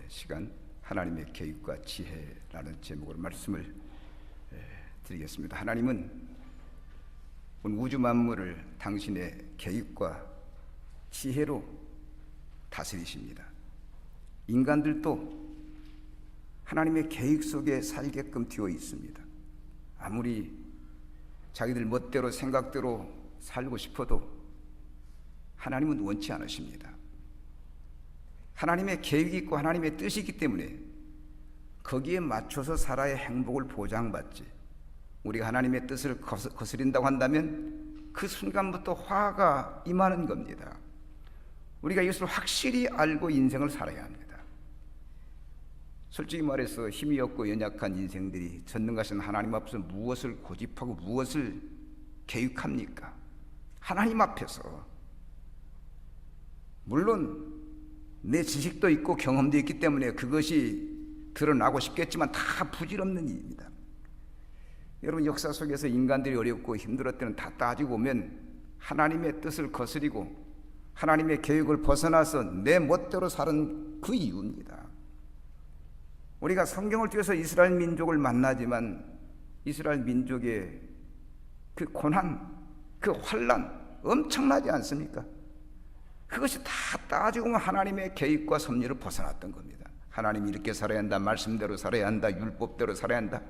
시간 하나님의 계획과 지혜라는 제목으로 말씀을 드리겠습니다. 하나님은 온 우주 만물을 당신의 계획과 지혜로 다스리십니다. 인간들도 하나님의 계획 속에 살게끔 되어 있습니다. 아무리 자기들 멋대로 생각대로 살고 싶어도 하나님은 원치 않으십니다. 하나님의 계획이 있고 하나님의 뜻이 있기 때문에 거기에 맞춰서 살아야 행복을 보장받지, 우리가 하나님의 뜻을 거스린다고 한다면 그 순간부터 화가 임하는 겁니다. 우리가 이것을 확실히 알고 인생을 살아야 합니다. 솔직히 말해서 힘이 없고 연약한 인생들이 전능하신 하나님 앞에서 무엇을 고집하고 무엇을 계획합니까? 하나님 앞에서. 물론 내 지식도 있고 경험도 있기 때문에 그것이 드러나고 싶겠지만 다 부질없는 일입니다. 여러분, 역사 속에서 인간들이 어렵고 힘들었을 때는 다 따지고 보면 하나님의 뜻을 거스리고 하나님의 계획을 벗어나서 내 멋대로 사는 그 이유입니다. 우리가 성경을 통해서 이스라엘 민족을 만나지만 이스라엘 민족의 그 고난, 그 환난 엄청나지 않습니까? 그것이 다 따지고 보면 하나님의 계획과 섭리를 벗어났던 겁니다. 하나님이 이렇게 살아야 한다, 말씀대로 살아야 한다, 율법대로 살아야 한다,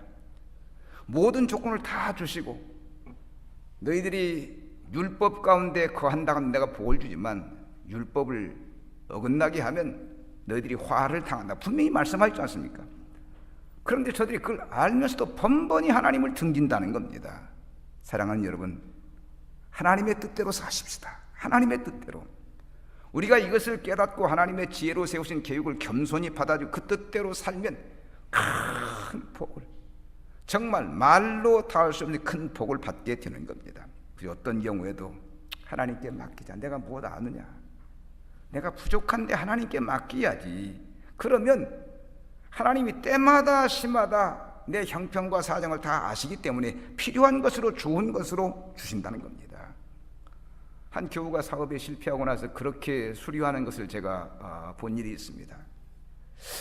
모든 조건을 다 주시고 너희들이 율법 가운데 거한다고 하면 내가 복을 주지만 율법을 어긋나게 하면 너희들이 화를 당한다, 분명히 말씀하셨지 않습니까? 그런데 저들이 그걸 알면서도 번번이 하나님을 등진다는 겁니다. 사랑하는 여러분, 하나님의 뜻대로 사십시다. 하나님의 뜻대로. 우리가 이것을 깨닫고 하나님의 지혜로 세우신 계획을 겸손히 받아주고 그 뜻대로 살면 큰 복을, 정말 말로 닿을 수 없는 큰 복을 받게 되는 겁니다. 그래서 어떤 경우에도 하나님께 맡기자. 내가 뭐 아느냐, 내가 부족한데 하나님께 맡겨야지. 그러면 하나님이 때마다 시마다 내 형편과 사정을 다 아시기 때문에 필요한 것으로, 좋은 것으로 주신다는 겁니다. 한 교우가 사업에 실패하고 나서 그렇게 수료하는 것을 제가 본 일이 있습니다.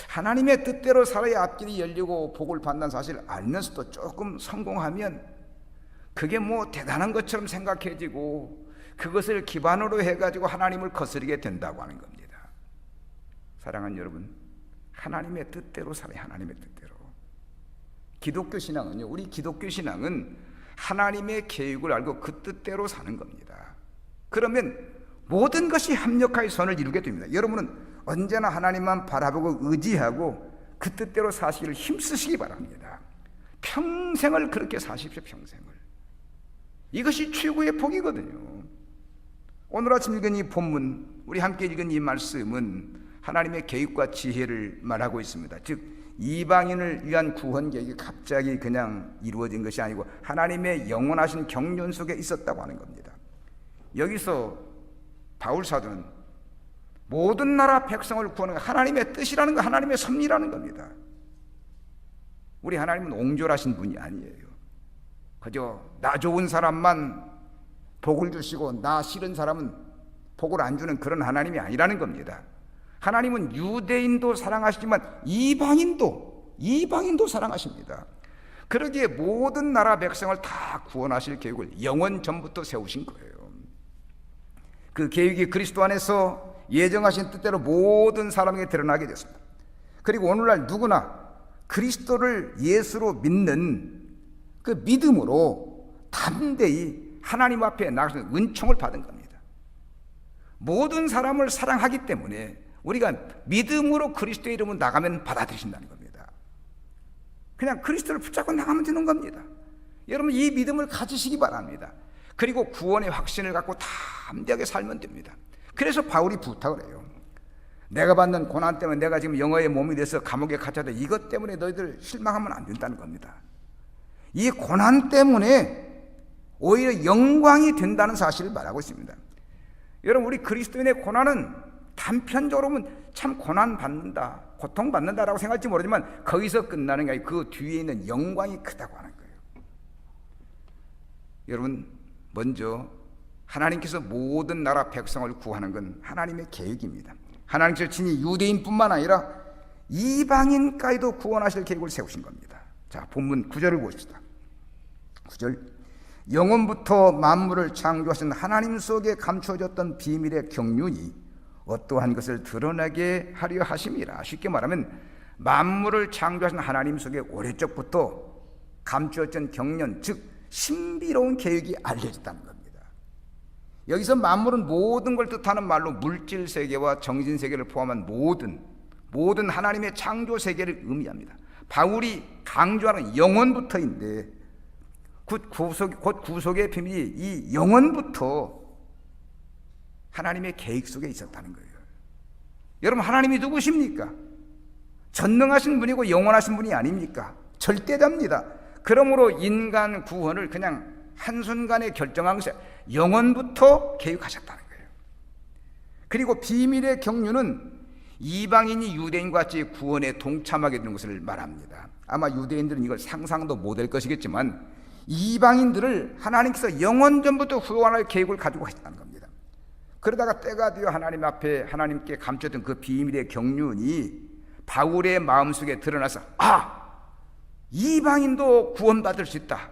하나님의 뜻대로 살아야 앞길이 열리고 복을 받는 사실을 알면서도 조금 성공하면 그게 뭐 대단한 것처럼 생각해지고 그것을 기반으로 해가지고 하나님을 거스르게 된다고 하는 겁니다. 사랑하는 여러분, 하나님의 뜻대로 살아야. 하나님의 뜻대로. 기독교 신앙은요, 우리 기독교 신앙은 하나님의 계획을 알고 그 뜻대로 사는 겁니다. 그러면 모든 것이 합력하여 선을 이루게 됩니다. 여러분은 언제나 하나님만 바라보고 의지하고 그 뜻대로 사시기를 힘쓰시기 바랍니다. 평생을 그렇게 사십시오. 평생을. 이것이 최고의 복이거든요. 오늘 아침 읽은 이 본문, 우리 함께 읽은 이 말씀은 하나님의 계획과 지혜를 말하고 있습니다. 즉 이방인을 위한 구원 계획이 갑자기 그냥 이루어진 것이 아니고 하나님의 영원하신 경륜 속에 있었다고 하는 겁니다. 여기서 바울 사도는 모든 나라 백성을 구하는 하나님의 뜻이라는 거, 하나님의 섭리라는 겁니다. 우리 하나님은 옹졸하신 분이 아니에요. 그저 나 좋은 사람만 복을 주시고 나 싫은 사람은 복을 안 주는 그런 하나님이 아니라는 겁니다. 하나님은 유대인도 사랑하시지만 이방인도 사랑하십니다. 그러기에 모든 나라 백성을 다 구원하실 계획을 영원 전부터 세우신 거예요. 그 계획이 그리스도 안에서 예정하신 뜻대로 모든 사람에게 드러나게 됐습니다. 그리고 오늘날 누구나 그리스도를 예수로 믿는 그 믿음으로 담대히 하나님 앞에 나가서 은총을 받은 겁니다. 모든 사람을 사랑하기 때문에 우리가 믿음으로 그리스도의 이름으로 나가면 받아들이신다는 겁니다. 그냥 그리스도를 붙잡고 나가면 되는 겁니다. 여러분, 이 믿음을 가지시기 바랍니다. 그리고 구원의 확신을 갖고 담대하게 살면 됩니다. 그래서 바울이 부탁을 해요. 내가 받는 고난 때문에, 내가 지금 영어의 몸이 돼서 감옥에 갇혀도 이것 때문에 너희들 실망하면 안 된다는 겁니다. 이 고난 때문에 오히려 영광이 된다는 사실을 말하고 있습니다. 여러분, 우리 그리스도인의 고난은 단편적으로 보면 참 고난받는다, 고통받는다라고 생각할지 모르지만 거기서 끝나는 게 아니고 그 뒤에 있는 영광이 크다고 하는 거예요. 여러분, 먼저 하나님께서 모든 나라 백성을 구하는 건 하나님의 계획입니다. 하나님께서 친히 유대인뿐만 아니라 이방인까지도 구원하실 계획을 세우신 겁니다. 자, 본문 9절을 보십시다. 9절, 영원부터 만물을 창조하신 하나님 속에 감추어졌던 비밀의 경륜이 어떠한 것을 드러나게 하려 하심이라. 쉽게 말하면 만물을 창조하신 하나님 속에 오래적부터 감추어진 경륜, 즉 신비로운 계획이 알려졌다는 겁니다. 여기서 만물은 모든 걸 뜻하는 말로 물질 세계와 정신 세계를 포함한 모든 하나님의 창조 세계를 의미합니다. 바울이 강조하는 영원부터인데 곧 구속의 비밀이 이 영원부터 하나님의 계획 속에 있었다는 거예요. 여러분, 하나님이 누구십니까? 전능하신 분이고 영원하신 분이 아닙니까? 절대자입니다. 그러므로 인간 구원을 그냥 한순간에 결정한 것이 영원부터 계획하셨다는 거예요. 그리고 비밀의 경륜은 이방인이 유대인과 같이 구원에 동참하게 되는 것을 말합니다. 아마 유대인들은 이걸 상상도 못할 것이겠지만 이방인들을 하나님께서 영원전부터 구원할 계획을 가지고 하셨다는 겁니다. 그러다가 때가 되어 하나님 앞에 하나님께 감췄던 그 비밀의 경륜이 바울의 마음속에 드러나서 이방인도 구원받을 수 있다,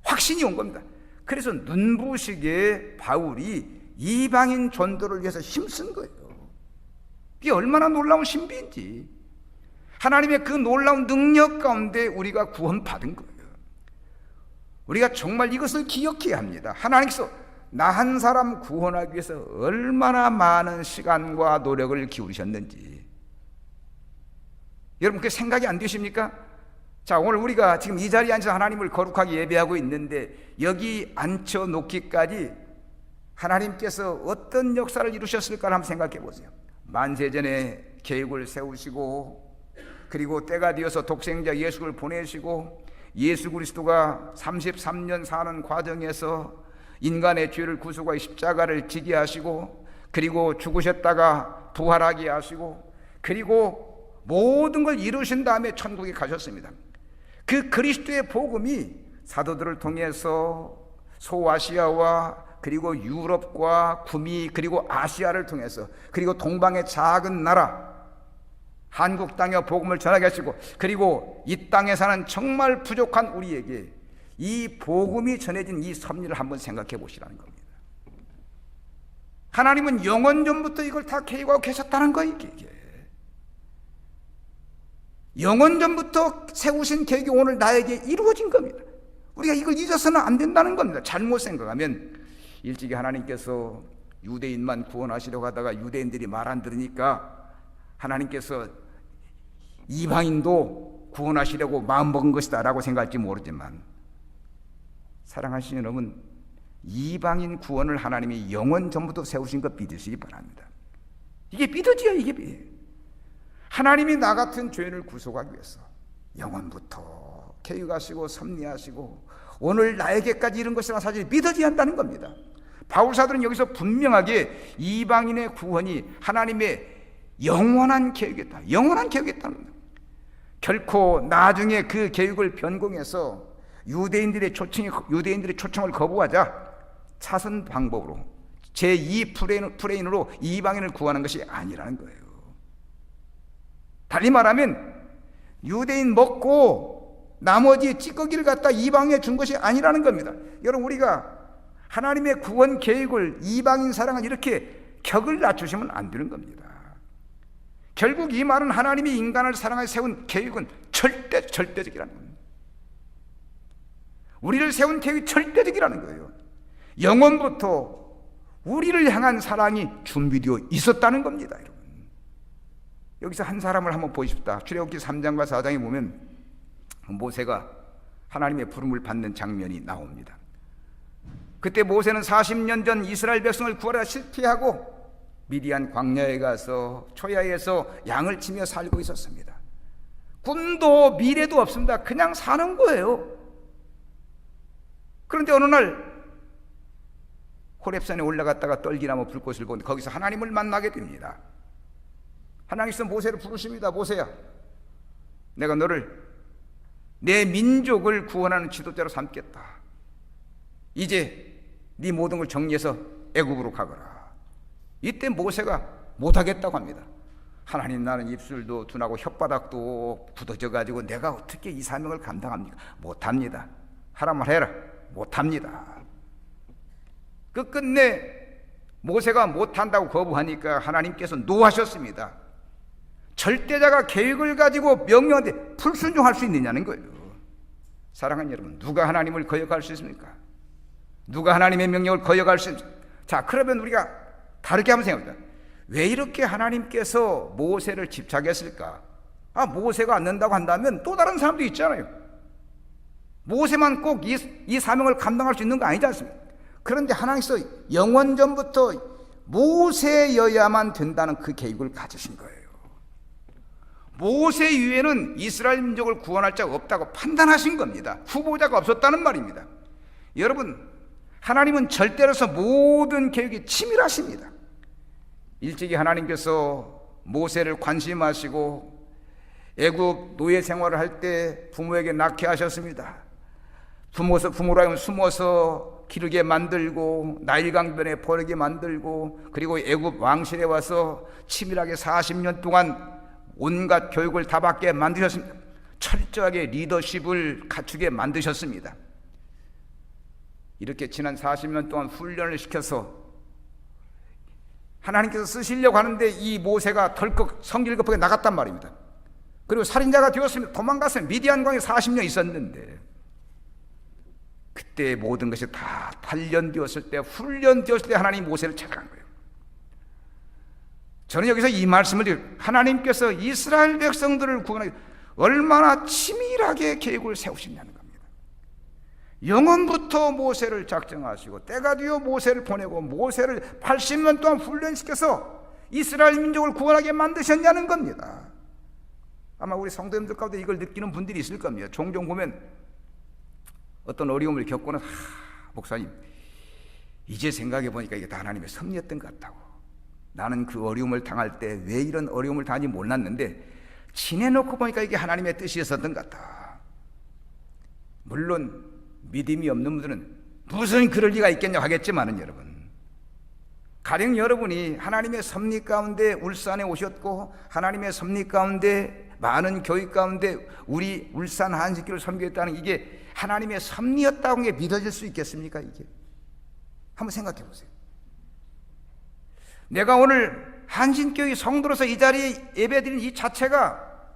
확신이 온 겁니다. 그래서 눈부시게 바울이 이방인 전도를 위해서 힘쓴 거예요. 이게 얼마나 놀라운 신비인지. 하나님의 그 놀라운 능력 가운데 우리가 구원받은 거예요. 우리가 정말 이것을 기억해야 합니다. 하나님께서 나 한 사람 구원하기 위해서 얼마나 많은 시간과 노력을 기울이셨는지 여러분, 그게 생각이 안 되십니까? 자, 오늘 우리가 지금 이 자리에 앉아서 하나님을 거룩하게 예배하고 있는데 여기 앉혀놓기까지 하나님께서 어떤 역사를 이루셨을까 한번 생각해 보세요. 만세전에 계획을 세우시고, 그리고 때가 되어서 독생자 예수를 보내시고, 예수 그리스도가 33년 사는 과정에서 인간의 죄를 구속하여 십자가를 지게 하시고, 그리고 죽으셨다가 부활하게 하시고, 그리고 모든 걸 이루신 다음에 천국에 가셨습니다. 그 그리스도의 복음이 사도들을 통해서 소아시아와 그리고 유럽과 구미 그리고 아시아를 통해서, 그리고 동방의 작은 나라 한국 땅에 복음을 전하게 하시고, 그리고 이 땅에 사는 정말 부족한 우리에게 이 복음이 전해진 이 섭리를 한번 생각해 보시라는 겁니다. 하나님은 영원전부터 이걸 다 계획하고 계셨다는 거예요. 이게 영원전부터 세우신 계획이 오늘 나에게 이루어진 겁니다. 우리가 이걸 잊어서는 안 된다는 겁니다. 잘못 생각하면 일찍이 하나님께서 유대인만 구원하시려고 하다가 유대인들이 말 안 들으니까 하나님께서 이방인도 구원하시려고 마음먹은 것이다 라고 생각할지 모르지만, 사랑하시는 여러분, 이방인 구원을 하나님이 영원 전부터 세우신 것 믿으시기 바랍니다. 이게 믿어져야 이게 하나님이 나 같은 죄인을 구속하기 위해서 영원부터 계획하시고 섭리하시고 오늘 나에게까지 이런 것이라는 사실이 믿어져야 한다는 겁니다. 바울사들은 여기서 분명하게 이방인의 구원이 하나님의 영원한 계획이었다, 영원한 계획이었다는 겁니다. 결코 나중에 그 계획을 변경해서 유대인들의 초청을 거부하자 차선 방법으로 제2 프레인으로 이방인을 구하는 것이 아니라는 거예요. 달리 말하면 유대인 먹고 나머지 찌꺼기를 갖다 이방인에 준 것이 아니라는 겁니다. 여러분, 우리가 하나님의 구원 계획을, 이방인 사랑을 이렇게 격을 낮추시면 안 되는 겁니다. 결국 이 말은 하나님이 인간을 사랑하여 세운 계획은 절대적이라는 겁니다. 우리를 세운 계획이 절대적이라는 거예요. 영원부터 우리를 향한 사랑이 준비되어 있었다는 겁니다. 여러분, 여기서 한 사람을 한번 보십시다. 출애굽기 3장과 4장에 보면 모세가 하나님의 부름을 받는 장면이 나옵니다. 그때 모세는 40년 전 이스라엘 백성을 구하려 실패하고 미디안 광야에 가서 초야에서 양을 치며 살고 있었습니다. 꿈도 미래도 없습니다. 그냥 사는 거예요. 그런데 어느 날 호렙산에 올라갔다가 떨기나무 불꽃을 보는데 거기서 하나님을 만나게 됩니다. 하나님께서 모세를 부르십니다. 모세야, 내가 너를 내 민족을 구원하는 지도자로 삼겠다. 이제 네 모든 걸 정리해서 애굽으로 가거라. 이때 모세가 못하겠다고 합니다. 하나님, 나는 입술도 둔하고 혓바닥도 굳어져 가지고 내가 어떻게 이 사명을 감당합니까? 못합니다. 하라면 해라. 못합니다. 끝끝내 모세가 못한다고 거부하니까 하나님께서 노하셨습니다. 절대자가 계획을 가지고 명령하는데 불순종할 수 있느냐는 거예요. 사랑하는 여러분, 누가 하나님을 거역할 수 있습니까? 누가 하나님의 명령을 거역할 수 있습니까? 자, 그러면 우리가 다르게 한번 생각합니다. 왜 이렇게 하나님께서 모세를 집착했을까? 모세가 안 된다고 한다면 또 다른 사람도 있잖아요. 모세만 꼭 이 사명을 감당할 수 있는 거 아니지 않습니까? 그런데 하나님께서 영원전부터 모세여야만 된다는 그 계획을 가지신 거예요. 모세 이외에는 이스라엘 민족을 구원할 자가 없다고 판단하신 겁니다. 후보자가 없었다는 말입니다. 여러분, 하나님은 절대로서 모든 계획이 치밀하십니다. 일찍이 하나님께서 모세를 관심하시고 애굽 노예 생활을 할 때 부모에게 낳게 하셨습니다. 부모로 하여금 숨어서 기르게 만들고 나일 강변에 버리게 만들고, 그리고 애굽 왕실에 와서 치밀하게 40년 동안 온갖 교육을 다 받게 만드셨습니다. 철저하게 리더십을 갖추게 만드셨습니다. 이렇게 지난 40년 동안 훈련을 시켜서 하나님께서 쓰시려고 하는데 이 모세가 덜컥 성질급하게 나갔단 말입니다. 그리고 살인자가 되었습니다. 도망갔어요. 미디안 광에 40년 있었는데, 그때 모든 것이 다 단련되었을 때, 훈련되었을 때 하나님 모세를 찾아간 거예요. 저는 여기서 이 말씀을 드려요. 하나님께서 이스라엘 백성들을 구원하기 얼마나 치밀하게 계획을 세우시냐는 겁니다. 영원부터 모세를 작정하시고 때가 되어 모세를 보내고 모세를 80년 동안 훈련시켜서 이스라엘 민족을 구원하게 만드셨냐는 겁니다. 아마 우리 성도님들 가운데 이걸 느끼는 분들이 있을 겁니다. 종종 보면 어떤 어려움을 겪고는 목사님, 이제 생각해 보니까 이게 다 하나님의 섭리였던 것 같다고. 나는 그 어려움을 당할 때 왜 이런 어려움을 당하는지 몰랐는데 지내놓고 보니까 이게 하나님의 뜻이었던 것 같다. 물론 믿음이 없는 분들은 무슨 그럴 리가 있겠냐고 하겠지만은, 여러분, 가령 여러분이 하나님의 섭리 가운데 울산에 오셨고 하나님의 섭리 가운데 많은 교육 가운데 우리 울산 한식교를 섬기겠다는 이게 하나님의 섭리였다고 게 믿어질 수 있겠습니까? 이게 한번 생각해 보세요. 내가 오늘 한신교회 성도로서 이 자리에 예배드린 이 자체가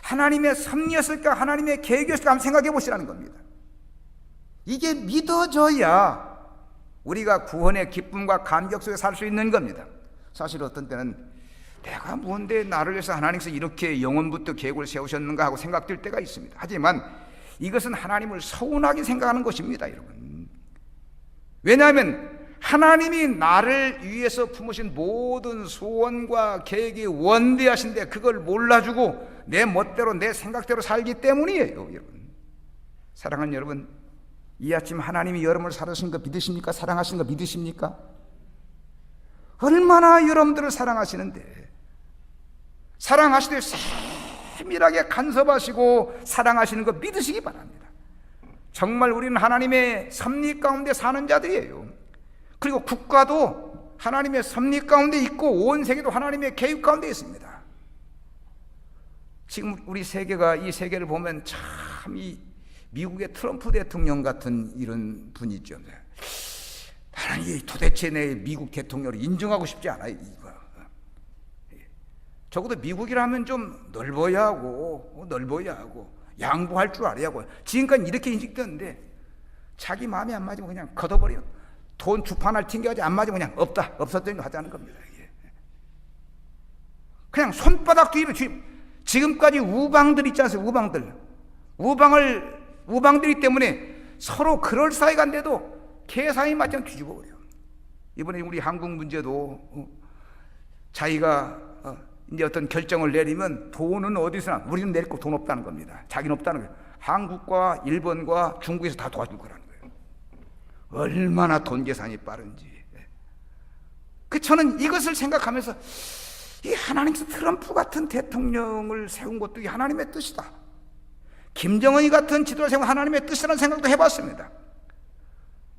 하나님의 섭리였을까, 하나님의 계획이었을까 한번 생각해 보시라는 겁니다. 이게 믿어져야 우리가 구원의 기쁨과 감격 속에 살 수 있는 겁니다. 사실 어떤 때는 내가 뭔데 나를 위해서 하나님께서 이렇게 영원부터 계획을 세우셨는가 하고 생각될 때가 있습니다. 하지만 이것은 하나님을 서운하게 생각하는 것입니다, 여러분. 왜냐하면 하나님이 나를 위해서 품으신 모든 소원과 계획이 원대하신데 그걸 몰라주고 내 멋대로 내 생각대로 살기 때문이에요, 여러분. 사랑하는 여러분, 이 아침 하나님이 여러분을 사랑하시는 거 믿으십니까? 사랑하시는 거 믿으십니까? 얼마나 여러분들을 사랑하시는데, 사랑하시되 세밀하게 간섭하시고 사랑하시는 거 믿으시기 바랍니다. 정말 우리는 하나님의 섭리 가운데 사는 자들이에요. 그리고 국가도 하나님의 섭리 가운데 있고 온 세계도 하나님의 계획 가운데 있습니다. 지금 우리 세계가, 이 세계를 보면 참 이 미국의 트럼프 대통령 같은 이런 분이죠. 나는 도대체 내 미국 대통령을 인정하고 싶지 않아요. 이거. 적어도 미국이라면 좀 넓어야 하고 양보할 줄 알아야 하고. 지금까지 이렇게 인식되는데 자기 마음에 안 맞으면 그냥 걷어버려요. 돈 주판을 튕겨가지고 안 맞으면 그냥 없었던 거 하자는 겁니다. 이게. 그냥 손바닥 뒤로 지금까지 우방들 있지 않습니까? 우방들이 때문에 서로 그럴 사이가 안 돼도 계산이 맞지 않게 뒤집어 버려요. 이번에 우리 한국 문제도 자기가 이제 어떤 결정을 내리면 돈은 어디서나 우리는 내릴 거 돈 없다는 겁니다. 자기는 없다는 거예요. 한국과 일본과 중국에서 다 도와줄 거라는 거예요. 얼마나 돈 계산이 빠른지. 저는 이것을 생각하면서 이 하나님께서 트럼프 같은 대통령을 세운 것도 이 하나님의 뜻이다. 김정은이 같은 지도를 세운 하나님의 뜻이라는 생각도 해봤습니다.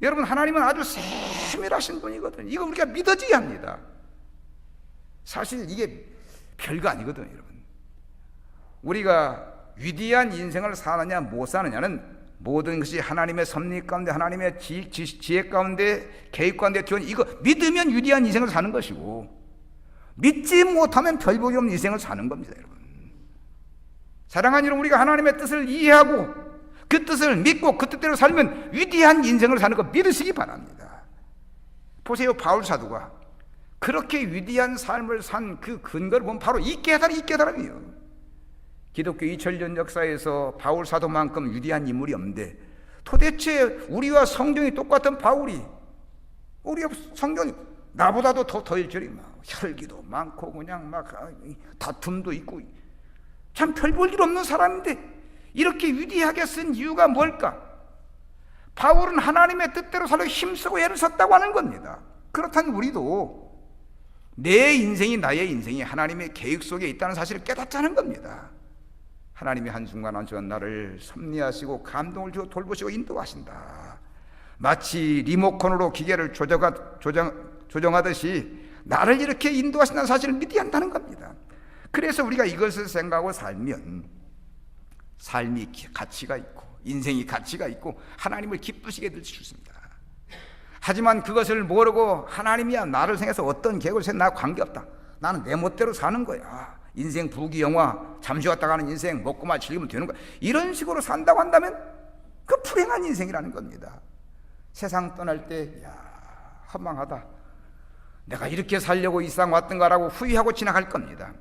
여러분, 하나님은 아주 세밀하신 분이거든요. 이거 우리가 믿어지게 합니다. 사실 이게 별거 아니거든요, 여러분. 우리가 위대한 인생을 사느냐 못 사느냐는 모든 것이 하나님의 섭리 가운데, 하나님의 지혜 가운데, 계획 가운데 들어온 이거 믿으면 위대한 인생을 사는 것이고, 믿지 못하면 별 볼일 없는 인생을 사는 겁니다, 여러분. 사랑하는 여러분, 우리가 하나님의 뜻을 이해하고 그 뜻을 믿고 그 뜻대로 살면 위대한 인생을 사는 거 믿으시기 바랍니다. 보세요, 바울 사도가 그렇게 위대한 삶을 산 그 근거를 보면 바로 이 깨달음이에요. 기독교 2000년 역사에서 바울 사도만큼 위대한 인물이 없는데, 도대체 우리와 성경이 똑같은 바울이, 우리와 성경이 나보다도 더 일절이 막 혈기도 많고 그냥 막 다툼도 있고 참 별 볼 일 없는 사람인데 이렇게 위대하게 쓴 이유가 뭘까? 바울은 하나님의 뜻대로 살려고 힘쓰고 애를 썼다고 하는 겁니다. 그렇다면 우리도 내 인생이, 나의 인생이 하나님의 계획 속에 있다는 사실을 깨닫자는 겁니다. 하나님이 한순간 한순간 나를 섭리하시고 감동을 주고 돌보시고 인도하신다. 마치 리모컨으로 기계를 조정하듯이 나를 이렇게 인도하신다는 사실을 믿어야 한다는 겁니다. 그래서 우리가 이것을 생각하고 살면 삶이 가치가 있고 인생이 가치가 있고 하나님을 기쁘시게 될 수 있습니다. 하지만 그것을 모르고 하나님이야 나를 생각해서 어떤 계획을 세워 나 관계없다, 나는 내 멋대로 사는 거야, 인생 부귀영화 잠시 왔다 가는 인생 먹고만 즐기면 되는 거야, 이런 식으로 산다고 한다면 그 불행한 인생이라는 겁니다. 세상 떠날 때 야 허망하다, 내가 이렇게 살려고 이 세상 왔던가라고 후회하고 지나갈 겁니다.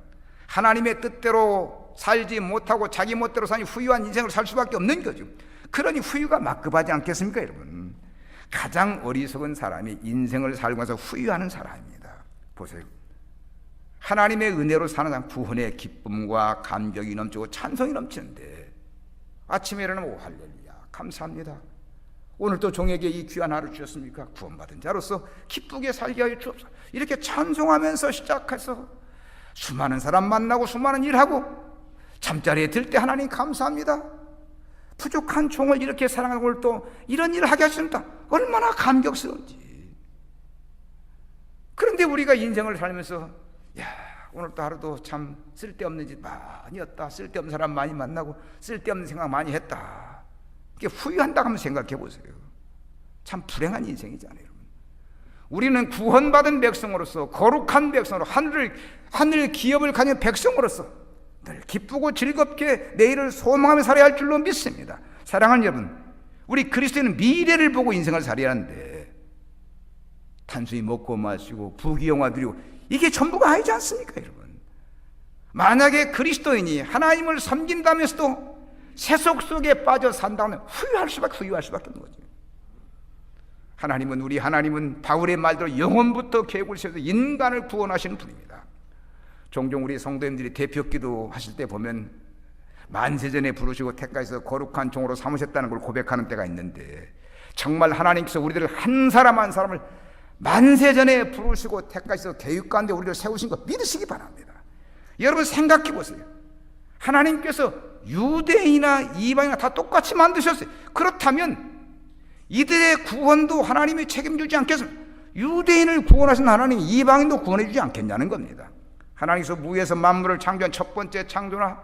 하나님의 뜻대로 살지 못하고 자기 멋대로 사니 후유한 인생을 살 수밖에 없는 거죠. 그러니 후유가 막급하지 않겠습니까, 여러분? 가장 어리석은 사람이 인생을 살면서 후유하는 사람입니다. 보세요, 하나님의 은혜로 사는 사람 구원의 기쁨과 감격이 넘치고 찬송이 넘치는데 아침에 일어나면 오 할렐루야 감사합니다, 오늘 또 종에게 이 귀한 하루 주셨습니까? 구원받은 자로서 기쁘게 살게 하여 주옵소서, 이렇게 찬송하면서 시작해서 수많은 사람 만나고 수많은 일하고 잠자리에 들 때 하나님 감사합니다, 부족한 종을 이렇게 사랑하고 또 이런 일을 하게 하신다, 얼마나 감격스러운지. 그런데 우리가 인생을 살면서 야 오늘도 하루도 참 쓸데없는 짓 많이 했다, 쓸데없는 사람 많이 만나고 쓸데없는 생각 많이 했다, 이게 후회한다고 한번 생각해 보세요. 참 불행한 인생이잖아요. 우리는 구원받은 백성으로서, 거룩한 백성으로, 하늘 기업을 가진 백성으로서 늘 기쁘고 즐겁게 내일을 소망하며 살아야 할 줄로 믿습니다. 사랑하는 여러분, 우리 그리스도인은 미래를 보고 인생을 살아야 하는데 단순히 먹고 마시고 부귀영화 누리고 이게 전부가 아니지 않습니까, 여러분? 만약에 그리스도인이 하나님을 섬긴다면서도 세속 속에 빠져 산다면 후회할 수밖에 없는 거죠. 하나님은 바울의 말대로 영원부터 계획을 세워서 인간을 구원하시는 분입니다. 종종 우리 성도님들이 대표기도 하실 때 보면 만세전에 부르시고 택하셔서 거룩한 종으로 삼으셨다는 걸 고백하는 때가 있는데, 정말 하나님께서 우리들을 한 사람 한 사람을 만세전에 부르시고 택하셔서 계획 가운데 우리를 세우신 거 믿으시기 바랍니다. 여러분 생각해 보세요. 하나님께서 유대인이나 이방인이나 다 똑같이 만드셨어요. 그렇다면 이들의 구원도 하나님이 책임지지 않겠습니까? 유대인을 구원하신 하나님이 이방인도 구원해 주지 않겠냐는 겁니다. 하나님께서 무에서 만물을 창조한 첫 번째 창조나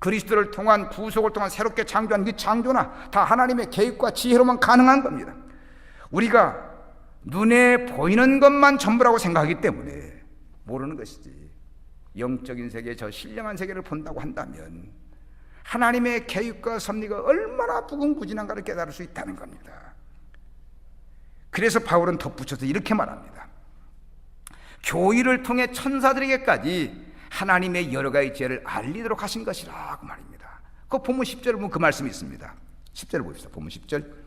그리스도를 통한 구속을 통한 새롭게 창조한 그 창조나 다 하나님의 계획과 지혜로만 가능한 겁니다. 우리가 눈에 보이는 것만 전부라고 생각하기 때문에 모르는 것이지, 영적인 세계, 저 신령한 세계를 본다고 한다면 하나님의 계획과 섭리가 얼마나 무궁무진한가를 깨달을 수 있다는 겁니다. 그래서 바울은 덧붙여서 이렇게 말합니다. 교의를 통해 천사들에게까지 하나님의 여러 가지 지혜를 알리도록 하신 것이라고 말입니다. 그 본문 10절을 보면 그 말씀이 있습니다. 10절을 봅시다. 본문 10절.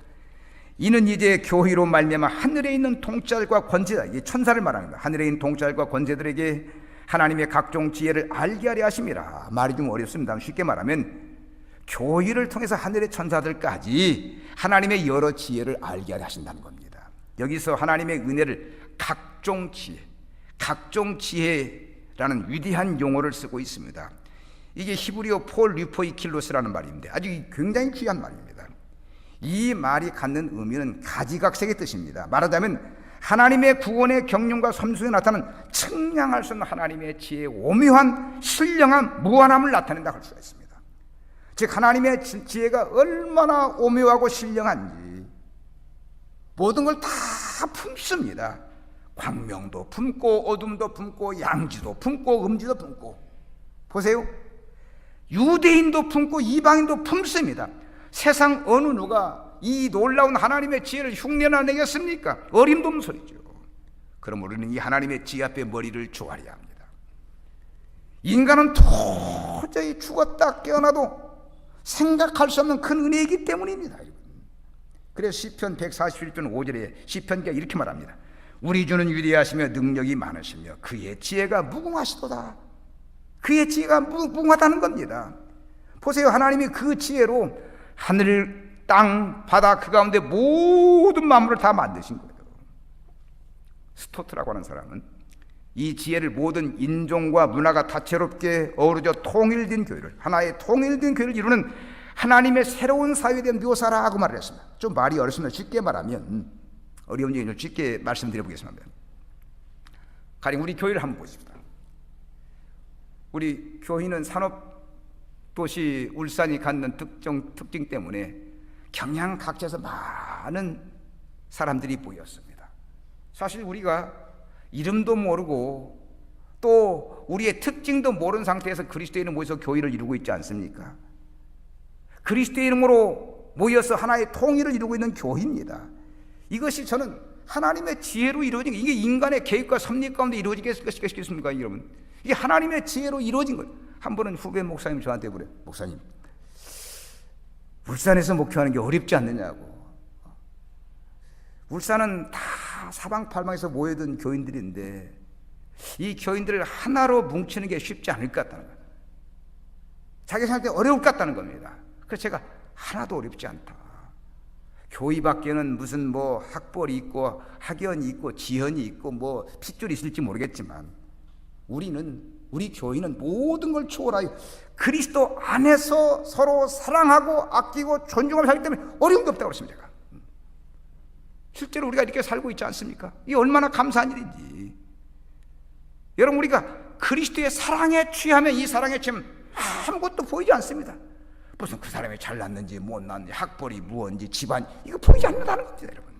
이는 이제 교의로 말미암아 하늘에 있는 통치자들과 권세자, 이 천사를 말합니다. 하늘에 있는 통치자들과 권세들에게 하나님의 각종 지혜를 알게 하려 하심이라. 말이 좀 어렵습니다. 쉽게 말하면 교의를 통해서 하늘의 천사들까지 하나님의 여러 지혜를 알게 하려 하신다는 겁니다. 여기서 하나님의 은혜를 각종 지혜라는 위대한 용어를 쓰고 있습니다. 이게 히브리어 폴 류포이킬로스라는 말인데 아주 굉장히 귀한 말입니다. 이 말이 갖는 의미는 가지각색의 뜻입니다. 말하자면 하나님의 구원의 경륜과 섬수에 나타나는 측량할 수 없는 하나님의 지혜의 오묘한 신령한 무한함을 나타낸다 할 수가 있습니다. 즉 하나님의 지혜가 얼마나 오묘하고 신령한지 모든 걸 다 품습니다. 광명도 품고 어둠도 품고 양지도 품고 음지도 품고. 보세요, 유대인도 품고 이방인도 품습니다. 세상 어느 누가 이 놀라운 하나님의 지혜를 흉내내겠습니까? 어림도 없는 소리죠. 그럼 우리는 이 하나님의 지혜 앞에 머리를 조아려야 합니다. 인간은 도저히 죽었다 깨어나도 생각할 수 없는 큰 은혜이기 때문입니다. 그래서 시편 141편 5절에 시편기가 이렇게 말합니다. 우리 주는 위대하시며 능력이 많으시며 그의 지혜가 무궁하시도다. 그의 지혜가 무궁하다는 겁니다. 보세요, 하나님이 그 지혜로 하늘, 땅, 바다 그 가운데 모든 만물을 다 만드신 거예요. 스토트라고 하는 사람은 이 지혜를 모든 인종과 문화가 다채롭게 어우러져 통일된 교회를, 하나의 통일된 교회를 이루는 하나님의 새로운 사회에 대한 묘사라고 말을 했습니다. 좀 말이 어렵습니다. 쉽게 말하면, 어려운 얘기를 쉽게 말씀드려 보겠습니다. 가령 우리 교회를 한번 보십시다. 우리 교회는 산업도시 울산이 갖는 특징 때문에 경양 각지에서 많은 사람들이 모였습니다. 사실 우리가 이름도 모르고 또 우리의 특징도 모르는 상태에서 그리스도인을 모여서 교회를 이루고 있지 않습니까? 그리스도의 이름으로 모여서 하나의 통일을 이루고 있는 교회입니다. 이것이 저는 하나님의 지혜로 이루어진, 이게 인간의 계획과 섭리 가운데 이루어지겠습니까, 여러분? 이게 하나님의 지혜로 이루어진 거예요. 한 번은 후배 목사님 저한테 그래요. 목사님, 울산에서 목회하는 게 어렵지 않느냐고. 울산은 다 사방팔방에서 모여든 교인들인데 이 교인들을 하나로 뭉치는 게 쉽지 않을 것 같다는 거예요. 자기 생각할 때 어려울 것 같다는 겁니다. 그래서 제가 하나도 어렵지 않다. 교회 밖에는 무슨 뭐 학벌이 있고 학연이 있고 지연이 있고 뭐 핏줄이 있을지 모르겠지만 우리 교회는 모든 걸 초월하여 그리스도 안에서 서로 사랑하고 아끼고 존중하며 살기 때문에 어려움도 없다고 그랬습니다. 제가. 실제로 우리가 이렇게 살고 있지 않습니까? 이게 얼마나 감사한 일인지. 여러분, 우리가 그리스도의 사랑에 취하면 이 사랑에 취하면 아무것도 보이지 않습니다. 무슨 그 사람이 잘났는지 못났는지 학벌이 무언지 집안, 이거 보이지 않는다는 겁니다. 여러분,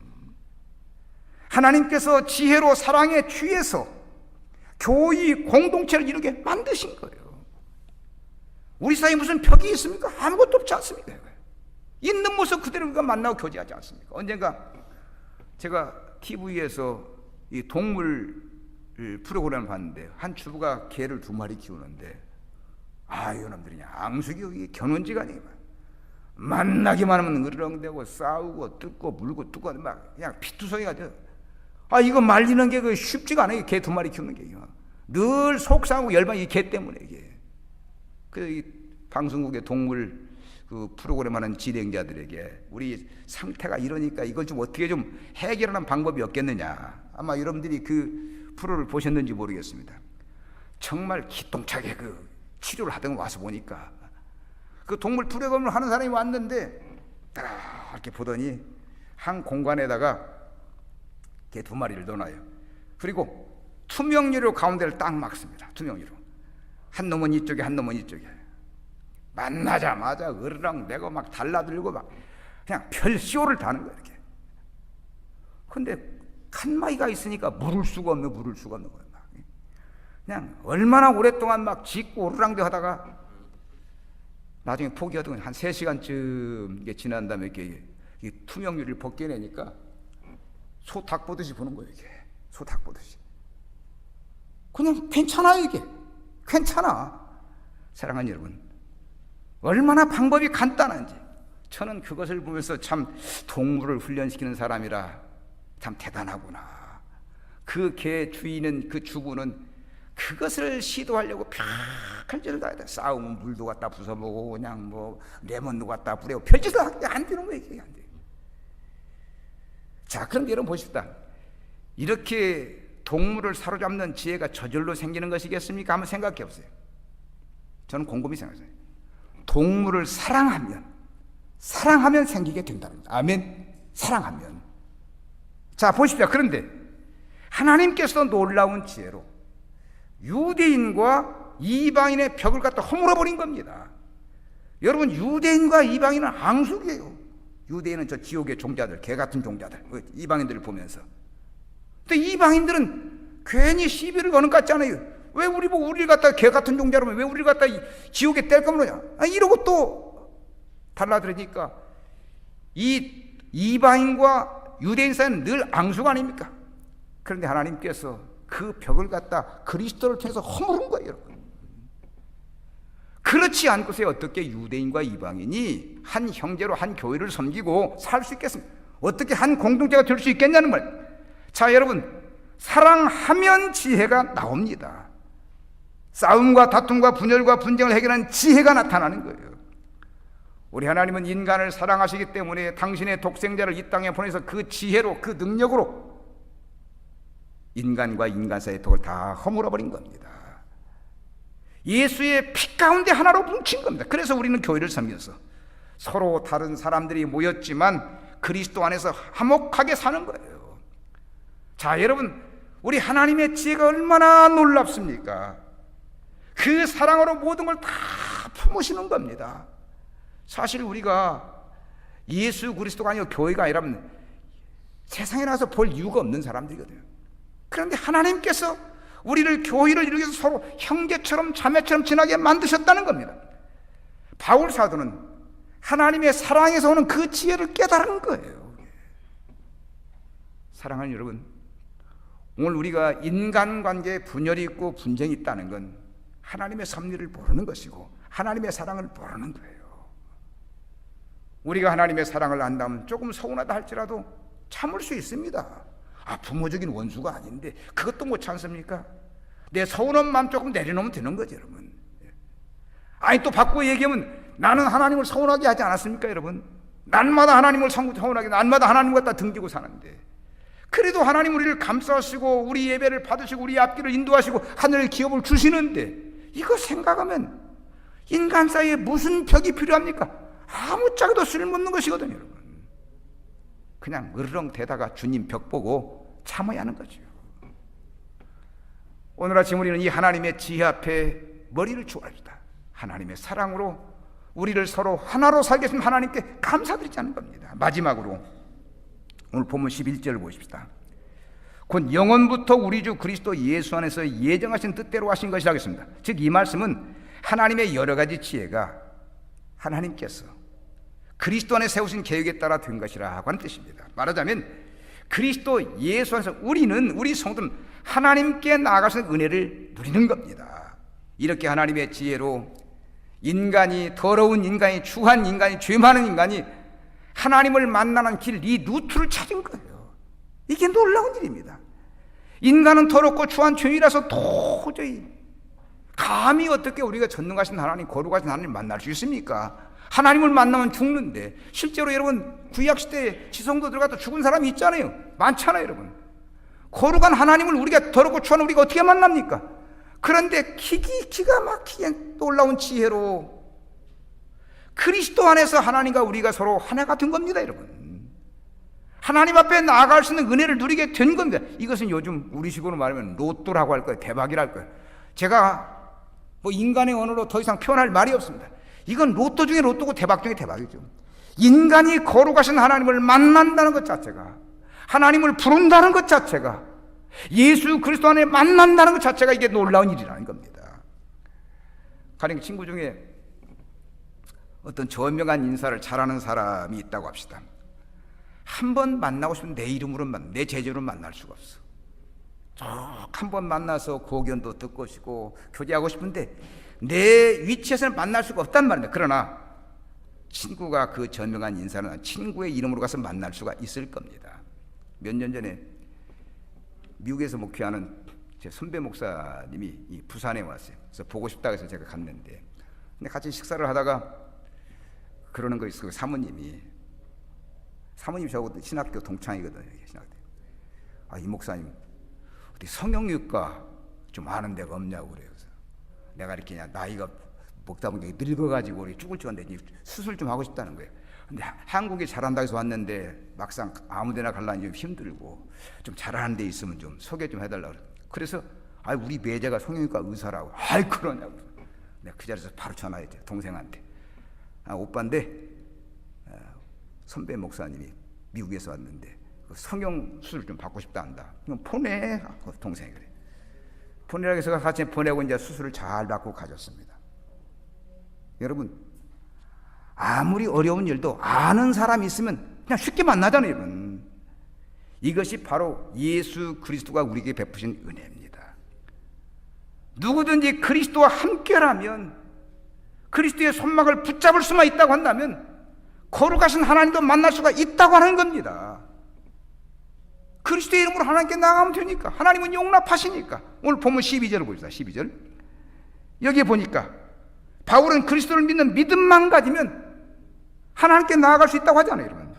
하나님께서 지혜로 사랑에 취해서 교회 공동체를 이루게 만드신 거예요. 우리 사이에 무슨 벽이 있습니까? 아무것도 없지 않습니까? 있는 모습 그대로 우리가 만나고 교제하지 않습니까? 언젠가 제가 TV에서 이 동물 프로그램을 봤는데 한 주부가 개를 2마리 키우는데 이놈들이 앙숙이 견원지간이 만나기만 하면 으르렁대고 싸우고 뜯고 물고 뜯고 막 그냥 피투성이가 돼. 이거 말리는 게 쉽지가 않아요. 개 2마리 키우는 게 늘 속상하고 열반이 이 개 때문에 이게. 그 방송국의 동물 그 프로그램 하는 진행자들에게 우리 상태가 이러니까 이걸 좀 어떻게 좀 해결하는 방법이 없겠느냐. 아마 여러분들이 그 프로를 보셨는지 모르겠습니다. 정말 기똥차게 그 치료를 하던 와서 보니까 그 동물 프로그램을 하는 사람이 왔는데 딱 이렇게 보더니 한 공간에다가 개 2마리를 넣어놔요. 그리고 투명유로 가운데를 딱 막습니다. 투명유로. 한 놈은 이쪽에 한 놈은 이쪽에. 만나자마자 으르렁 내고 막 달라들고 막 그냥 별쇼를 다 하는 거예요. 이렇게. 근데 칸막이가 있으니까 물을 수가 없는 거예요. 그냥 얼마나 오랫동안 막 짖고 오르랑대 하다가 나중에 포기하더니 한 3시간쯤 이게 지난 다음에 이렇게 투명유리를 벗겨내니까 소 닭 보듯이 보는 거예요. 이게 소 닭 보듯이. 그냥 괜찮아요. 이게 괜찮아. 사랑하는 여러분, 얼마나 방법이 간단한지 저는 그것을 보면서 참 동물을 훈련시키는 사람이라 참 대단하구나. 그 개 주인은, 그 주부는 그것을 시도하려고 별짓을 다 해야. 싸우면 물도 갖다 부숴보고 그냥 뭐 레몬도 갖다 뿌리고 별짓을 안 되는 거예요. 이게 안 돼요. 자, 그럼 여러분 보십시다. 이렇게 동물을 사로잡는 지혜가 저절로 생기는 것이겠습니까? 한번 생각해 보세요. 저는 곰곰이 생각해요. 동물을 사랑하면 생기게 된다는 거예요. 아멘. 사랑하면. 자, 보십시오. 그런데 하나님께서 놀라운 지혜로 유대인과 이방인의 벽을 갖다 허물어 버린 겁니다. 여러분, 유대인과 이방인은 앙숙이에요. 유대인은 저 지옥의 종자들, 개 같은 종자들, 이방인들을 보면서. 근데 이방인들은 괜히 시비를 거는 것 같잖아요. 왜 우리 보고 우리를 갖다 개 같은 종자라면 왜 우리를 갖다 지옥에 뗄까 그러냐. 이러고 또 달라들으니까 이 이방인과 유대인 사이는 늘 앙숙 아닙니까? 그런데 하나님께서 그 벽을 갖다 그리스도를 통해서 허무른 거예요, 여러분. 그렇지 않고서 어떻게 유대인과 이방인이 한 형제로 한 교회를 섬기고 살 수 있겠습니까? 어떻게 한 공동체가 될 수 있겠냐는 말. 자, 여러분, 사랑하면 지혜가 나옵니다. 싸움과 다툼과 분열과 분쟁을 해결하는 지혜가 나타나는 거예요. 우리 하나님은 인간을 사랑하시기 때문에 당신의 독생자를 이 땅에 보내서 그 지혜로, 그 능력으로 인간과 인간 사이의 덕을 다 허물어 버린 겁니다. 예수의 피 가운데 하나로 뭉친 겁니다. 그래서 우리는 교회를 섬겨서 서로 다른 사람들이 모였지만 그리스도 안에서 화목하게 사는 거예요. 자, 여러분, 우리 하나님의 지혜가 얼마나 놀랍습니까? 그 사랑으로 모든 걸 다 품으시는 겁니다. 사실 우리가 예수 그리스도가 아니고 교회가 아니라면 세상에 나와서 볼 이유가 없는 사람들이거든요. 그런데 하나님께서 우리를 교회를 이루기 위해서 서로 형제처럼 자매처럼 지나게 만드셨다는 겁니다. 바울 사도는 하나님의 사랑에서 오는 그 지혜를 깨달은 거예요. 사랑하는 여러분, 오늘 우리가 인간관계에 분열이 있고 분쟁이 있다는 건 하나님의 섭리를 모르는 것이고 하나님의 사랑을 모르는 거예요. 우리가 하나님의 사랑을 안다면 조금 서운하다 할지라도 참을 수 있습니다. 부모적인 원수가 아닌데 그것도 못 참습니까? 내 서운한 마음 조금 내려놓으면 되는 거죠, 여러분. 아니, 또 바꾸고 얘기하면 나는 하나님을 서운하게 하지 않았습니까, 여러분? 날마다 하나님을 서운하게, 날마다 하나님 갖다 등지고 사는데 그래도 하나님 우리를 감싸시고 우리 예배를 받으시고 우리 앞길을 인도하시고 하늘의 기업을 주시는데 이거 생각하면 인간 사이에 무슨 벽이 필요합니까? 아무짝에도 쓸모없는 것이거든요, 여러분. 그냥 으르렁 대다가 주님 벽 보고 참아야 하는 거죠. 오늘 아침 우리는 이 하나님의 지혜 앞에 머리를 주어줍니다. 하나님의 사랑으로 우리를 서로 하나로 살게 해주신 하나님께 감사드리자는 겁니다. 마지막으로 오늘 본문 11절을 보십시다. 곧 영원부터 우리 주 그리스도 예수 안에서 예정하신 뜻대로 하신 것이라 하겠습니다. 즉 이 말씀은 하나님의 여러 가지 지혜가 하나님께서 그리스도 안에 세우신 계획에 따라 된 것이라고 하는 뜻입니다. 말하자면 그리스도 예수 안에서 우리 성도는 하나님께 나아가신 은혜를 누리는 겁니다. 이렇게 하나님의 지혜로 인간이, 더러운 인간이, 추한 인간이, 죄 많은 인간이 하나님을 만나는 길, 이 루트를 찾은 거예요. 이게 놀라운 일입니다. 인간은 더럽고 추한 죄인이라서 도저히 감히 어떻게 우리가 전능하신 하나님, 거룩하신 하나님 만날 수 있습니까? 하나님을 만나면 죽는데 실제로 여러분 구약시대에 지성도 들어가도 죽은 사람이 있잖아요. 많잖아요, 여러분. 거룩한 하나님을 우리가 더럽고 추한 우리가 어떻게 만납니까? 그런데 기가 막히게 놀라운 지혜로 그리스도 안에서 하나님과 우리가 서로 하나가 된 겁니다, 여러분. 하나님 앞에 나아갈 수 있는 은혜를 누리게 된 겁니다. 이것은 요즘 우리식으로 말하면 로또라고 할 거예요. 대박이랄 거예요. 제가 인간의 언어로 더 이상 표현할 말이 없습니다. 이건 로또 중에 로또고 대박 중에 대박이죠. 인간이 거룩하신 하나님을 만난다는 것 자체가, 하나님을 부른다는 것 자체가, 예수 그리스도 안에 만난다는 것 자체가 이게 놀라운 일이라는 겁니다. 가령 친구 중에 어떤 저명한 인사를 잘하는 사람이 있다고 합시다. 한 번 만나고 싶으면 내 이름으로는 내 제자로 만날 수가 없어. 한 번 만나서 고견도 듣고 싶고 교제하고 싶은데 내 위치에서는 만날 수가 없단 말입니다. 그러나 친구가 그 저명한 인사는 친구의 이름으로 가서 만날 수가 있을 겁니다. 몇 년 전에 미국에서 목회하는 제 선배 목사님이 부산에 왔어요. 그래서 보고 싶다고 해서 제가 갔는데, 근데 같이 식사를 하다가 그러는 거 있어요. 사모님이 저하고 신학교 동창이거든요. 신학교. 이 목사님 어디 성형외과 좀 아는 데가 없냐고 그래요. 그래서 내가 이렇게 나이가 먹다 보니까 늙어가지고 우리 쭈글쭈글한데 수술 좀 하고 싶다는 거예요. 근데 한국에 잘한다고 해서 왔는데 막상 아무데나 가려니 좀 힘들고 좀 잘하는 데 있으면 좀 소개 좀 해달라고. 그래서 우리 매제가 성형외과 의사라고. 그러냐고. 내가 그 자리에서 바로 전화했죠, 동생한테. 오빠인데 선배 목사님이 미국에서 왔는데 성형 수술 좀 받고 싶다 한다. 그럼 보내. 동생이 그래. 보내라고 해서 같이 보내고 이제 수술을 잘 받고 가졌습니다. 여러분, 아무리 어려운 일도 아는 사람이 있으면 그냥 쉽게 만나잖아요, 여러분. 이것이 바로 예수 그리스도가 우리에게 베푸신 은혜입니다. 누구든지 그리스도와 함께라면, 그리스도의 손막을 붙잡을 수만 있다고 한다면 거룩하신 하나님도 만날 수가 있다고 하는 겁니다. 그리스도의 이름으로 하나님께 나가면 되니까. 하나님은 용납하시니까. 오늘 본문 12절을 보시다. 12절. 여기에 보니까 바울은 그리스도를 믿는 믿음만 가지면 하나님께 나아갈 수 있다고 하잖아요, 여러분.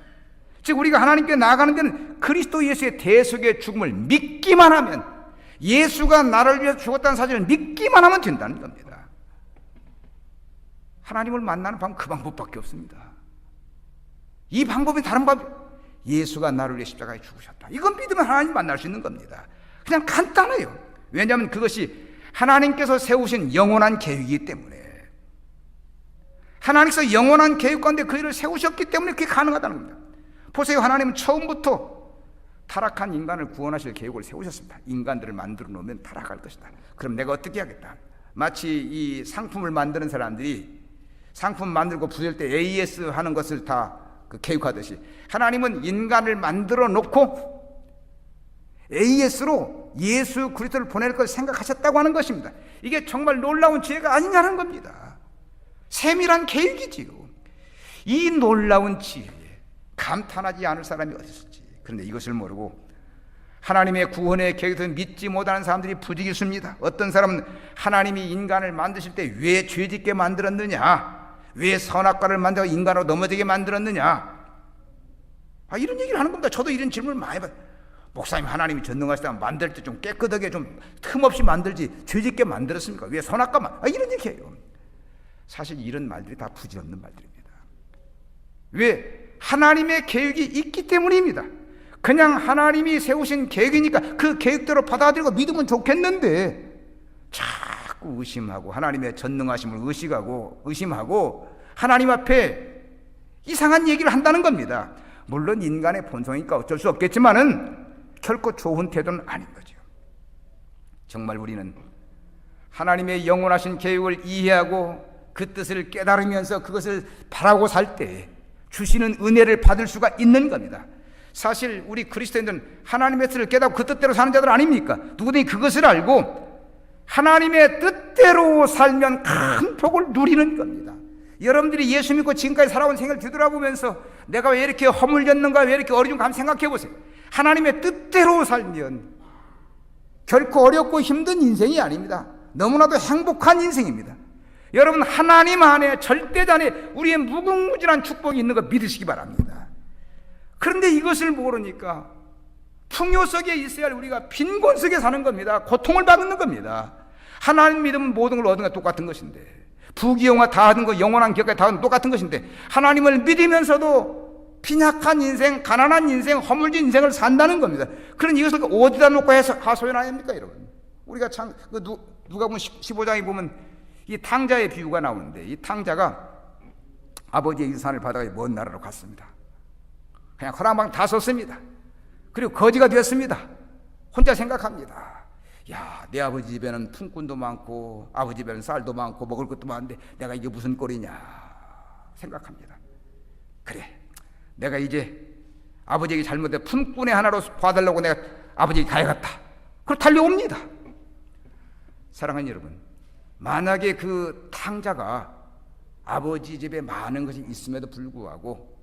즉 우리가 하나님께 나아가는 데는 그리스도 예수의 대속의 죽음을 믿기만 하면, 예수가 나를 위해서 죽었다는 사실을 믿기만 하면 된다는 겁니다. 하나님을 만나는 방법, 그 방법밖에 없습니다. 이 방법이 다른 방법. 예수가 나를 위해 십자가에 죽으셨다. 이건 믿으면 하나님 만날 수 있는 겁니다. 그냥 간단해요. 왜냐하면 그것이 하나님께서 세우신 영원한 계획이기 때문에. 하나님께서 영원한 계획 가운데 그 일을 세우셨기 때문에 그게 가능하다는 겁니다. 보세요. 하나님은 처음부터 타락한 인간을 구원하실 계획을 세우셨습니다. 인간들을 만들어 놓으면 타락할 것이다. 그럼 내가 어떻게 하겠다. 마치 이 상품을 만드는 사람들이 상품 만들고 부술 때 AS 하는 것을 다 계획하듯이, 하나님은 인간을 만들어 놓고 AS로 예수 그리스도를 보낼 것을 생각하셨다고 하는 것입니다. 이게 정말 놀라운 지혜가 아니냐는 겁니다. 세밀한 계획이지요. 이 놀라운 지혜에 감탄하지 않을 사람이 어디 있을지. 그런데 이것을 모르고 하나님의 구원의 계획을 믿지 못하는 사람들이 부지기수입니다. 어떤 사람은 하나님이 인간을 만드실 때 왜 죄짓게 만들었느냐, 왜 선악과를 만들어 인간으로 넘어지게 만들었느냐, 이런 얘기를 하는 겁니다. 저도 이런 질문을 많이 받아요. 목사님, 하나님이 전능하시다면 만들 때 좀 깨끗하게 좀 틈없이 만들지 죄짓게 만들었습니까? 왜 선악과만? 이런 얘기해요. 사실 이런 말들이 다 부질없는 말들입니다. 왜? 하나님의 계획이 있기 때문입니다. 그냥 하나님이 세우신 계획이니까 그 계획대로 받아들이고 믿으면 좋겠는데 자꾸 의심하고 하나님의 전능하심을 의심하고 하나님 앞에 이상한 얘기를 한다는 겁니다. 물론 인간의 본성이니까 어쩔 수 없겠지만은 결코 좋은 태도는 아닌 거죠. 정말 우리는 하나님의 영원하신 계획을 이해하고 그 뜻을 깨달으면서 그것을 바라고 살 때 주시는 은혜를 받을 수가 있는 겁니다. 사실 우리 그리스도인들은 하나님의 뜻을 깨닫고 그 뜻대로 사는 자들 아닙니까? 누구든지 그것을 알고 하나님의 뜻대로 살면 큰 복을 누리는 겁니다. 여러분들이 예수 믿고 지금까지 살아온 생을 뒤돌아보면서 내가 왜 이렇게 허물렸는가, 왜 이렇게 어려운가 한번 생각해 보세요. 하나님의 뜻대로 살면 결코 어렵고 힘든 인생이 아닙니다. 너무나도 행복한 인생입니다. 여러분, 하나님 안에 절대자에 우리의 무궁무진한 축복이 있는 거 믿으시기 바랍니다. 그런데 이것을 모르니까 풍요 속에 있어야 할 우리가 빈곤 속에 사는 겁니다. 고통을 받는 겁니다. 하나님 믿으면 모든 걸 얻은 거 똑같은 것인데, 부귀영화 다 하는 거, 영원한 기업까지 다 하는 거 똑같은 것인데, 하나님을 믿으면서도 빈약한 인생, 가난한 인생, 허물진 인생을 산다는 겁니다. 그런 이것을 어디다 놓고 하소연하십니까, 여러분? 우리가 참 누가 보면 15장에 보면 이 탕자의 비유가 나오는데, 이 탕자가 아버지의 유산을 받아서 먼 나라로 갔습니다. 그냥 허랑방 다 썼습니다. 그리고 거지가 되었습니다. 혼자 생각합니다. 야, 내 아버지 집에는 품꾼도 많고 아버지 집에는 쌀도 많고 먹을 것도 많은데 내가 이게 무슨 꼴이냐 생각합니다. 그래, 내가 이제 아버지에게 잘못해 품꾼의 하나로 봐달라고 내가 아버지에게 가야겠다. 그걸 달려옵니다. 사랑하는 여러분, 만약에 그 탕자가 아버지 집에 많은 것이 있음에도 불구하고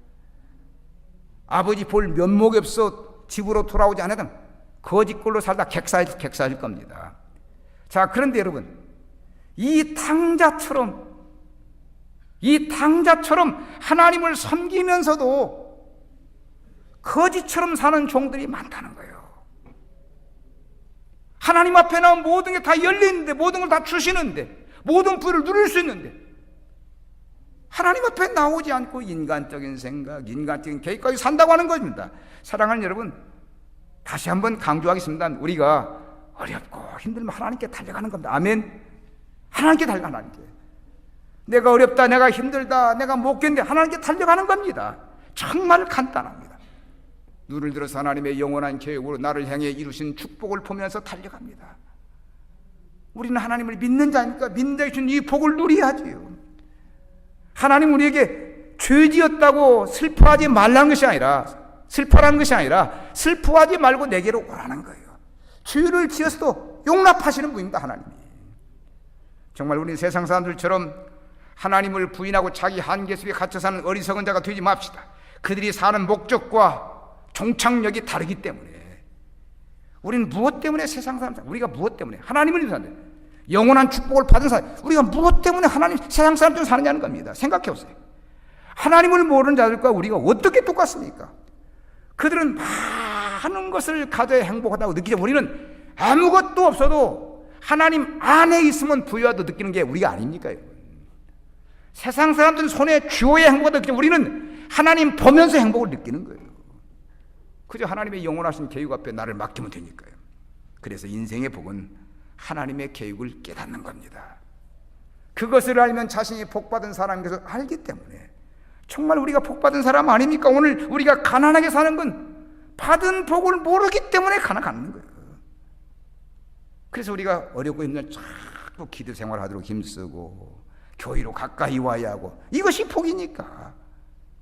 아버지 볼 면목이 없어 집으로 돌아오지 않으면 거짓골로 살다 객사질 겁니다. 자, 그런데 여러분, 이 탕자처럼 하나님을 섬기면서도 거짓처럼 사는 종들이 많다는 거예요. 하나님 앞에 나온 모든 게 다 열리는데, 모든 걸 다 주시는데, 모든 부를 누릴 수 있는데 하나님 앞에 나오지 않고 인간적인 생각, 인간적인 계획까지 산다고 하는 것입니다. 사랑하는 여러분, 다시 한번 강조하겠습니다. 우리가 어렵고 힘들면 하나님께 달려가는 겁니다. 아멘. 하나님께 달려가. 하나님께. 내가 어렵다, 내가 힘들다, 내가 못 견뎌, 하나님께 달려가는 겁니다. 정말 간단합니다. 눈을 들어서 하나님의 영원한 계획으로 나를 향해 이루신 축복을 보면서 달려갑니다. 우리는 하나님을 믿는 자니까 믿는 자에 주신 이 복을 누려야지요. 하나님 우리에게 죄지었다고 슬퍼하지 말라는 것이 아니라, 슬퍼라는 것이 아니라 슬퍼하지 말고 내게로 오라는 거예요. 죄를 지었어도 용납하시는 분입니다. 하나님이. 정말 우리는 세상 사람들처럼 하나님을 부인하고 자기 한계 속에 갇혀 사는 어리석은 자가 되지 맙시다. 그들이 사는 목적과 종착역이 다르기 때문에. 우리는 무엇 때문에 세상 사람들, 우리가 무엇 때문에 하나님을 믿는 사람들, 영원한 축복을 받은 사람, 우리가 무엇 때문에 하나님, 세상 사람들 사느냐는 겁니다. 생각해 보세요. 하나님을 모르는 자들과 우리가 어떻게 똑같습니까? 그들은 많은 것을 가져야 행복하다고 느끼죠. 우리는 아무것도 없어도 하나님 안에 있으면 부유하다고 느끼는 게 우리가 아닙니까? 여러분? 세상 사람들은 손에 쥐어야 행복하다고 느끼죠. 우리는 하나님 보면서 행복을 느끼는 거예요. 그저 하나님의 영원하신 계획 앞에 나를 맡기면 되니까요. 그래서 인생의 복은 하나님의 계획을 깨닫는 겁니다. 그것을 알면 자신이 복받은 사람인 것을 알기 때문에. 정말 우리가 복받은 사람 아닙니까? 오늘 우리가 가난하게 사는 건 받은 복을 모르기 때문에 가난한 거예요. 그래서 우리가 어렵고 힘들면 자꾸 기도 생활하도록 힘쓰고 교회로 가까이 와야 하고, 이것이 복이니까.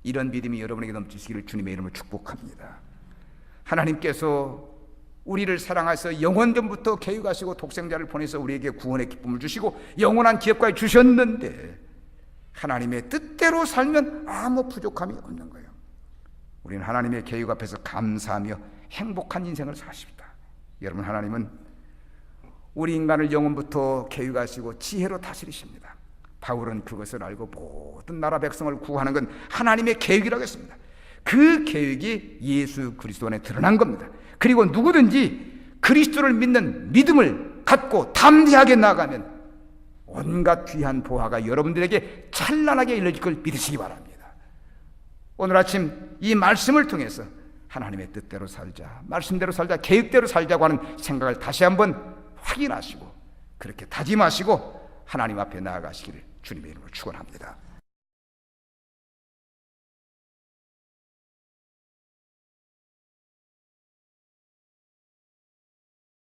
이런 믿음이 여러분에게 넘치시기를 주님의 이름으로 축복합니다. 하나님께서 우리를 사랑하셔서 영원전부터 계획하시고 독생자를 보내서 우리에게 구원의 기쁨을 주시고 영원한 기업까지 주셨는데, 하나님의 뜻대로 살면 아무 부족함이 없는 거예요. 우리는 하나님의 계획 앞에서 감사하며 행복한 인생을 사십니다. 여러분, 하나님은 우리 인간을 영원부터 계획하시고 지혜로 다스리십니다. 바울은 그것을 알고 모든 나라 백성을 구하는 건 하나님의 계획이라고 했습니다. 그 계획이 예수 그리스도 안에 드러난 겁니다. 그리고 누구든지 그리스도를 믿는 믿음을 갖고 담대하게 나아가면 온갖 귀한 보화가 여러분들에게 찬란하게 일러질 걸 믿으시기 바랍니다. 오늘 아침 이 말씀을 통해서 하나님의 뜻대로 살자, 말씀대로 살자, 계획대로 살자고 하는 생각을 다시 한번 확인하시고 그렇게 다짐하시고 하나님 앞에 나아가시기를 주님의 이름으로 축원합니다.